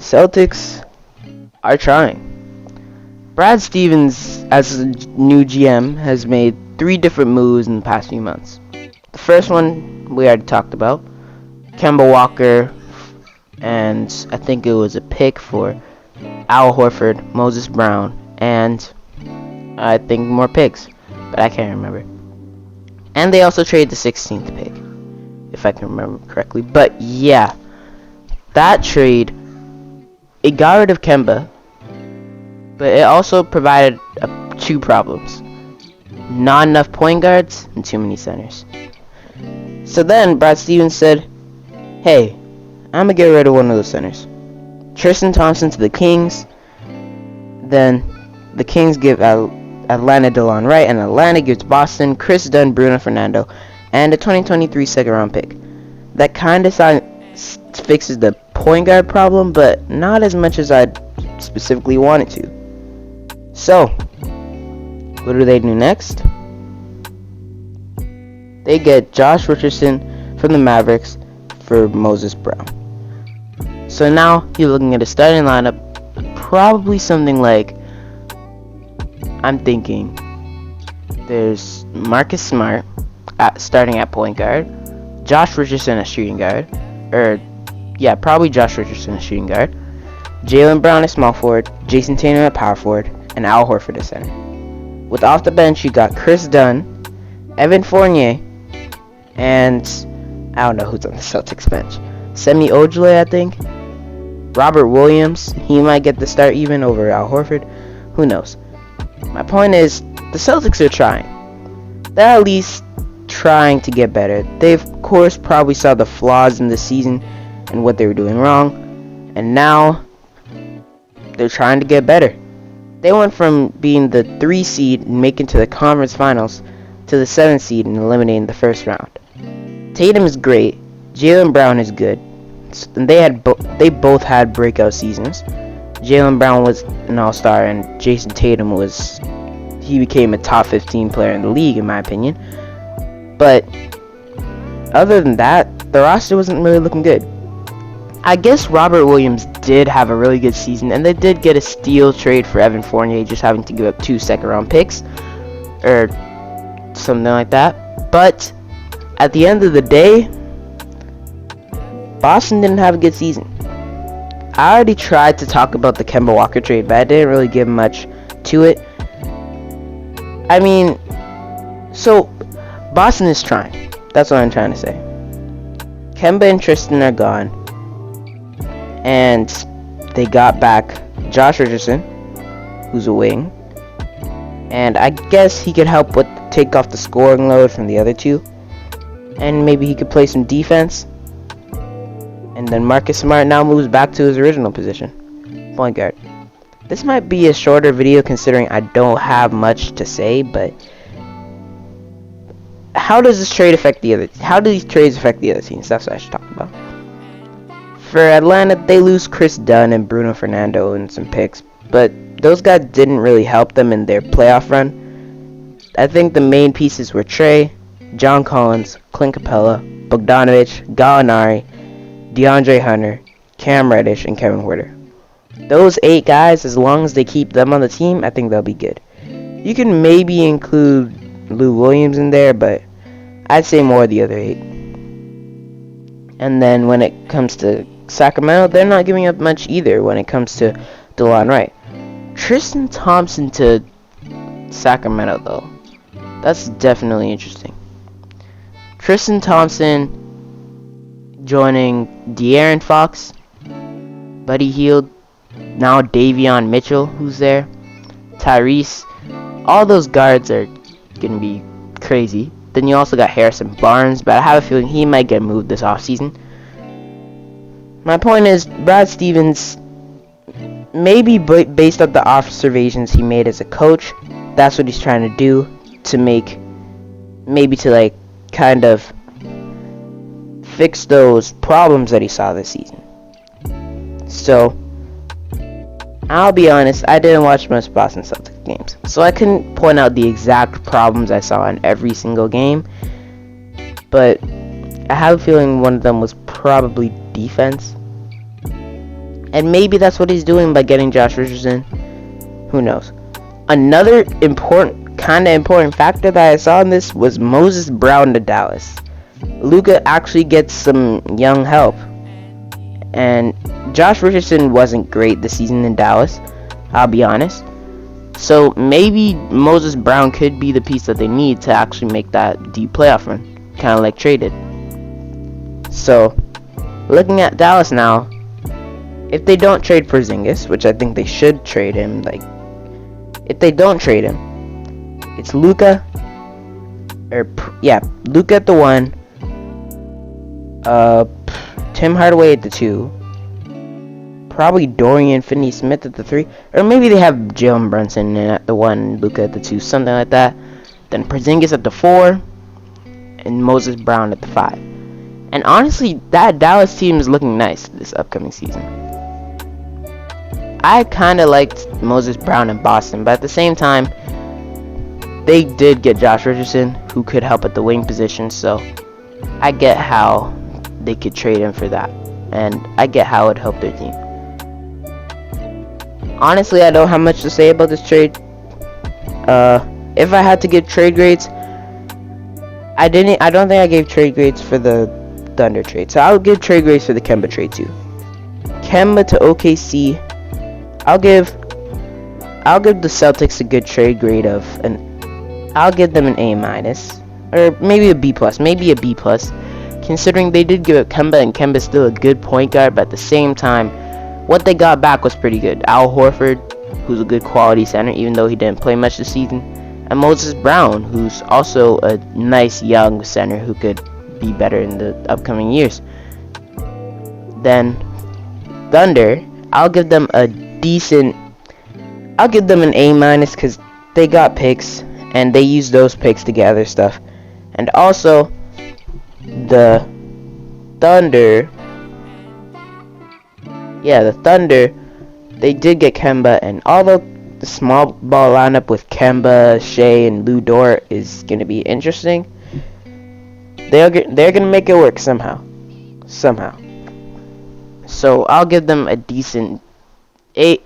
Celtics are trying. Brad Stevens, as a new GM, has made 3 different moves in the past few months. The first one we already talked about, Kemba Walker, and I think it was a pick for Al Horford, Moses Brown, and I think more picks, but I can't remember. And they also traded the 16th pick, if I can remember correctly. But yeah, that trade, it got rid of Kemba, but it also provided 2 problems. Not enough point guards and too many centers. So then Brad Stevens said, hey, I'm going to get rid of one of those centers. Tristan Thompson to the Kings. Then the Kings give Atlanta DeLon Wright, and Atlanta gives Boston Chris Dunn, Bruno Fernando, and a 2023 second round pick. That kind of fixes the point guard problem, but not as much as I specifically wanted to. So, what do they do next? They get Josh Richardson from the Mavericks for Moses Brown. So now you're looking at a starting lineup, probably something like, I'm thinking, there's Marcus Smart starting at point guard, Josh Richardson at shooting guard, probably Josh Richardson at shooting guard, Jaylen Brown at small forward, Jason Tatum at power forward, and Al Horford at center. With off the bench, you got Chris Dunn, Evan Fournier, and I don't know who's on the Celtics bench. Semi Ojeleye, I think. Robert Williams, he might get the start even over Al Horford. Who knows? My point is, the Celtics are trying. They're at least trying to get better. They, of course, probably saw the flaws in the season and what they were doing wrong. And now, they're trying to get better. They went from being the 3 seed and making to the conference finals to the 7 seed and eliminating the first round. Tatum is great. Jaylen Brown is good. And they both had breakout seasons. Jaylen Brown was an all-star, and Jason Tatum became a top 15 player in the league, in my opinion. But other than that, the roster wasn't really looking good. I guess Robert Williams did have a really good season, and they did get a steal trade for Evan Fournier, just having to give up 2 second-round picks, or something like that. But at the end of the day, Boston didn't have a good season. I already tried to talk about the Kemba Walker trade, but I didn't really give much to it. I mean, so Boston is trying. That's what I'm trying to say. Kemba and Tristan are gone, and they got back Josh Richardson, who's a wing, and I guess he could help take off the scoring load from the other 2, and maybe he could play some defense. And then Marcus Smart now moves back to his original position, point guard. This might be a shorter video considering I don't have much to say, but how do these trades affect the other teams? That's what I should talk about. For Atlanta, they lose Chris Dunn and Bruno Fernando and some picks, but those guys didn't really help them in their playoff run. I think the main pieces were Trey, John Collins, Clint Capella, Bogdanovich, Gallinari, DeAndre Hunter, Cam Reddish, and Kevin Huerter. Those 8 guys, as long as they keep them on the team, I think they'll be good. You can maybe include Lou Williams in there, but I'd say more of the other 8. And then when it comes to Sacramento, they're not giving up much either when it comes to DeLon Wright. Tristan Thompson to Sacramento, though. That's definitely interesting. Tristan Thompson joining De'Aaron Fox, Buddy Hield, now Davion Mitchell, who's there, Tyrese. All those guards are going to be crazy. Then you also got Harrison Barnes, but I have a feeling he might get moved this offseason. My point is, Brad Stevens, maybe based on the observations he made as a coach, that's what he's trying to do to kind of fix those problems that he saw this season. So, I'll be honest, I didn't watch most Boston Celtics games, so I couldn't point out the exact problems I saw in every single game, but I have a feeling one of them was probably defense. And maybe that's what he's doing by getting Josh Richardson. Who knows? Another kind of important factor that I saw in this was Moses Brown to Dallas. Luka actually gets some young help. And Josh Richardson wasn't great this season in Dallas, I'll be honest. So maybe Moses Brown could be the piece that they need to actually make that deep playoff run. Kind of like traded. So, looking at Dallas now, if they don't trade Porzingis, which I think they should trade him, if they don't trade him, it's Luka, Luka at the 1, Tim Hardaway at the 2, probably Dorian Finney-Smith at the 3, or maybe they have Jalen Brunson at the 1, Luka at the 2, something like that. Then Porzingis at the 4, and Moses Brown at the 5. And honestly, that Dallas team is looking nice this upcoming season. I kind of liked Moses Brown in Boston, but at the same time, they did get Josh Richardson, who could help at the wing position, so I get how they could trade him for that, and I get how it helped their team. Honestly, I don't have much to say about this trade. If I had to give trade grades, I don't think I gave trade grades for the Thunder trade, so I'll give trade grades for the Kemba trade too. Kemba to OKC, I'll give the Celtics a good trade grade of I'll give them an A-, or maybe a B+, considering they did give up Kemba, and Kemba's still a good point guard, but at the same time, what they got back was pretty good. Al Horford, who's a good quality center, even though he didn't play much this season, and Moses Brown, who's also a nice young center who could be better in the upcoming years. Then Thunder, I'll give them an A- because they got picks and they used those picks to gather stuff. And also the Thunder, they did get Kemba, and although the small ball lineup with Kemba, Shea, and Lou Dort is going to be interesting, they're going to make it work somehow. So I'll give them a decent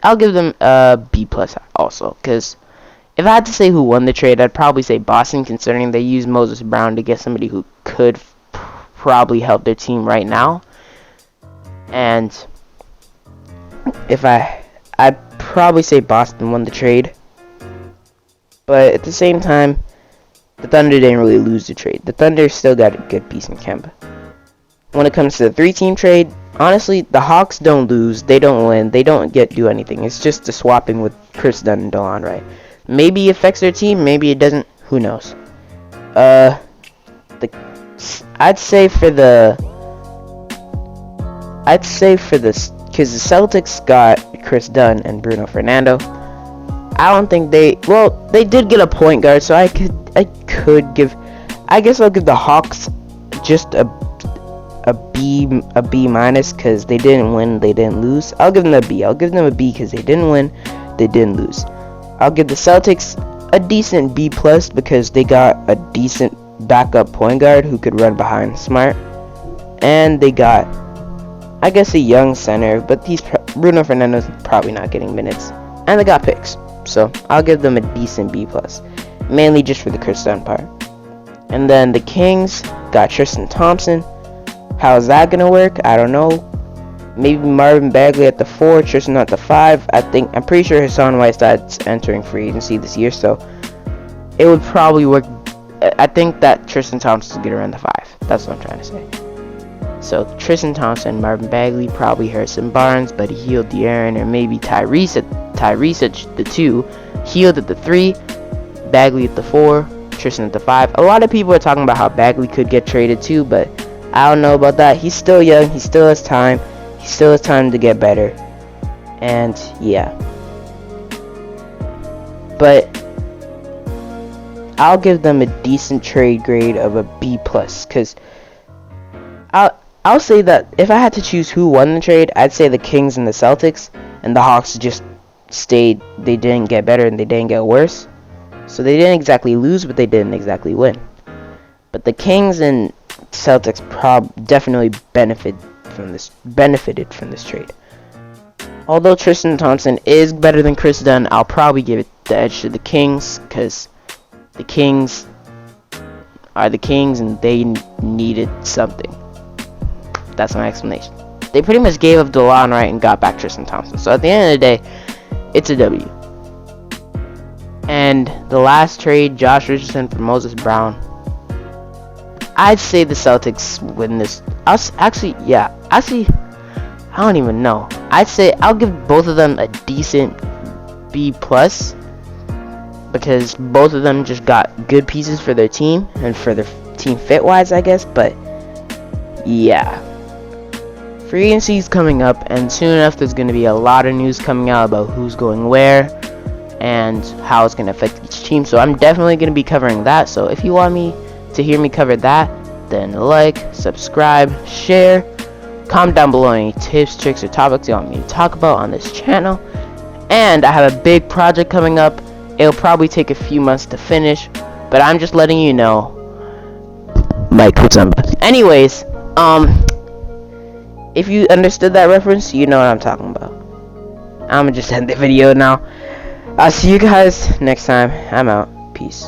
I'll give them a B+ also, because if I had to say who won the trade, I'd probably say Boston, considering they used Moses Brown to get somebody who could probably help their team right now. And I'd probably say Boston won the trade. But at the same time, the Thunder didn't really lose the trade. The Thunder still got a good piece in Kemba. When it comes to the 3-team trade, honestly, the Hawks don't lose, they don't win, they don't do anything. It's just the swapping with Chris Dunn and Delon Wright. Maybe it affects their team, maybe it doesn't, who knows. I'd say for this, because the Celtics got Chris Dunn and Bruno Fernando. I don't think they did get a point guard, so I guess I'll give the Hawks just a B- because they didn't win, they didn't lose. I'll give them a B. I'll give them a B because they didn't win, they didn't lose. I'll give the Celtics a decent B+ because they got a decent backup point guard who could run behind Smart, and they got, I guess, a young center, but Bruno Fernando's probably not getting minutes, and they got picks. So I'll give them a decent B+, mainly just for the Chris Dunn part. And then the Kings got Tristan Thompson. How's that gonna work? I don't know. Maybe Marvin Bagley at the 4, Tristan at the 5. I'm pretty sure Hassan Whiteside's entering free agency this year, so it would probably work. I think that Tristan Thompson's gonna run the 5. That's what I'm trying to say. So Tristan Thompson, Marvin Bagley, probably Harrison Barnes, Buddy Hield, De'Aaron, or maybe Tyrese at the 2, Hield at the 3, Bagley at the 4, Tristan at the 5. A lot of people are talking about how Bagley could get traded too, but I don't know about that. He's still young. He still has time. He still has time to get better. And yeah. But I'll give them a decent trade grade of a B+, because I'll say that if I had to choose who won the trade, I'd say the Kings and the Celtics, and the Hawks just stayed. They didn't get better and they didn't get worse. So they didn't exactly lose, but they didn't exactly win. But the Kings and Celtics definitely benefited from this trade. Although Tristan Thompson is better than Chris Dunn, I'll probably give it the edge to the Kings, because the Kings are the Kings and they needed something. That's my explanation. They pretty much gave up DeLon Wright and got back Tristan Thompson. So at the end of the day, it's a W. And the last trade, Josh Richardson for Moses Brown. I'd say the Celtics win this. Actually, I don't even know. I'd say I'll give both of them a decent B+, because both of them just got good pieces for their team and for their team fit wise, I guess. But yeah, free agency's coming up, and soon enough there's going to be a lot of news coming out about who's going where and how it's going to affect each team. So I'm definitely going to be covering that. So if you want me to hear me cover that, then like, subscribe, share, comment down below any tips, tricks, or topics you want me to talk about on this channel. And I have a big project coming up. It'll probably take a few months to finish, but I'm just letting you know. Mike, what's up? Anyways, if you understood that reference, you know what I'm talking about. I'm gonna just end the video now. I'll see you guys next time. I'm out. Peace.